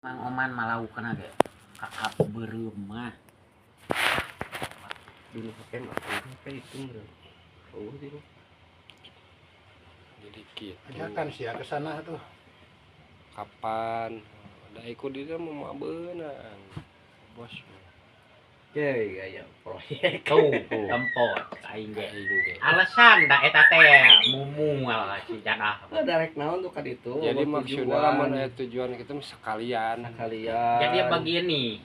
Mang Oman malakukan aja kakak berumah dulu pakai apa itu bro? Oh dulu. Jadi gitu. Ajakan sih ya ke sana tuh. Kapan? Ada ikut dia mau beunang. Bos. Oke, gaya proyek. tuh tempot aing ge Aing. alasan da eta teh mumual si jadah Direct naon tuh kan itu. Jadi buat maksudnya lamun aya tujuan kita mah sekalian. kalian. jadi begini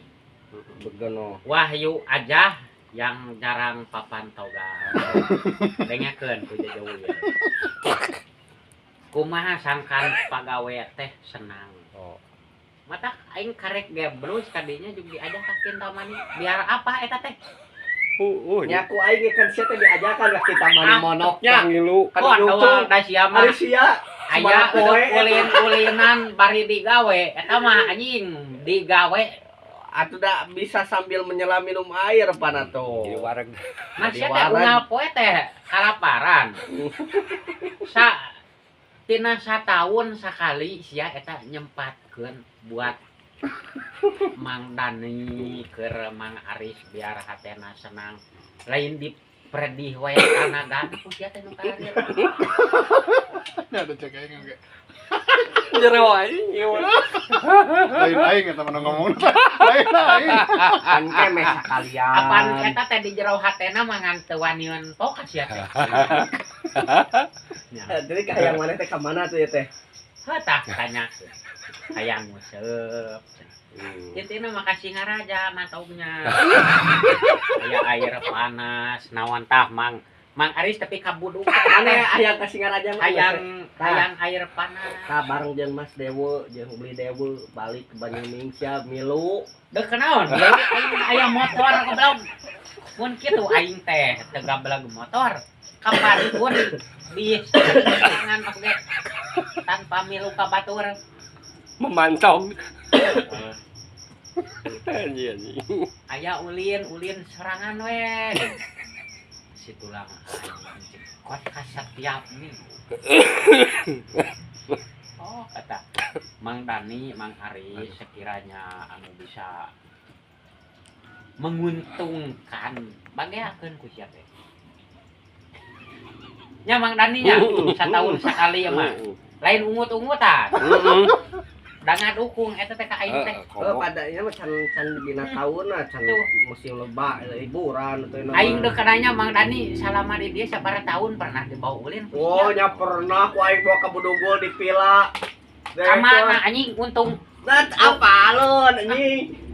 begeno. Wahyu aja yang jarang papan toga dengekeun ku jauh ya kumaha sangkan pagawe teh senang Oh. mata aing karek geblus kadinya juga diajak kakin tamani biar apa eta teh Nyaku aing kan sia teh diajakan ka kita mani monoknya. Ngilu. Kan kon nyucung. awal da sia mah Ari sia. aya poe ulin-ulinan bari digawe eta mah anjing digawe atuh da bisa sambil menyelam minum air panato. Jadi wareg. nah Jadi sia teh waran. unggal poe teh kalaparan sa tina satahun sakali sia eta nyempatkeun buat Mang Dani keur Mang Aris biar hatena senang lain di predih wae kanagan ku sia teh nu karir Ada cek aing ge. Jero aing ieu. Lain aing eta mana ngomong. Lain aing. Kan kemeh sakalian. apaan eta teh di jero hatena mah ngan teu wani mentok sia teh Jadi kayak mana teh ka mana tuh ya teh? tah tanya hayang museup intina makasih ngaraja mantaunya aya air panas naon tah Mang Aris tapi kabuduk Mana hayang kasih ngaraja mah? hayang air panas Nah, bareng jeung Mas Dewo, jeung beli Dewo balik ke Banyuning sia milu. deuh kenaon aing aya motor goblok mun kitu aing teh teu gablag motor kapanpun bis jangan oge tanpa milu ka batur Memantau. Anjing. aya ulin serangan we si tulang aing kot kasatiap nih oh kata Mang Dani Mang Aris sekiranya anu bisa menguntungkan bageakeun ku sia teh nya Mang Dani nya satahun sakali ya mah lain ungut-ungutan dangan dukung eta teh ka aing teh Padanya mah can dina taun lah, can Tuh. musim lebah, liburan atuh aing deu kananya Mang Dani salama di dia sabaraha tahun pernah dibawa ulin ku Oh, sia. nya pernah ku aing bawa ka Budugul di Pila. Kamana anjing untung Nah, apalun anjing.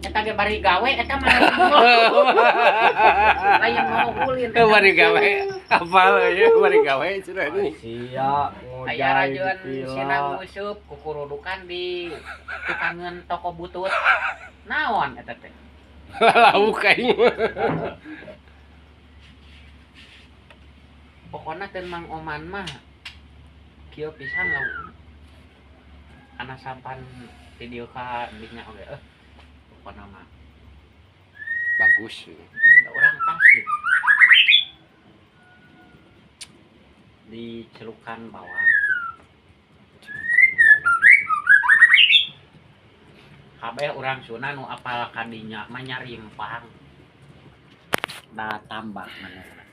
eta ge bari gawe eta mah lain mau ulin Bari gawe. Apal ya bari gawe cenah ini. Sia aya rajeun sinang museup kukurudukan di tukangan toko butut naon eta teh Lauk aing. pokona teu Mang Oman mah kieu pisan lauk ana sampan video ka dinya oge pokona mah Bagus. da urang tasih di celukan bawang kabeh urang Sunda nu apal kadinya mah nyarimpang da tambah manehna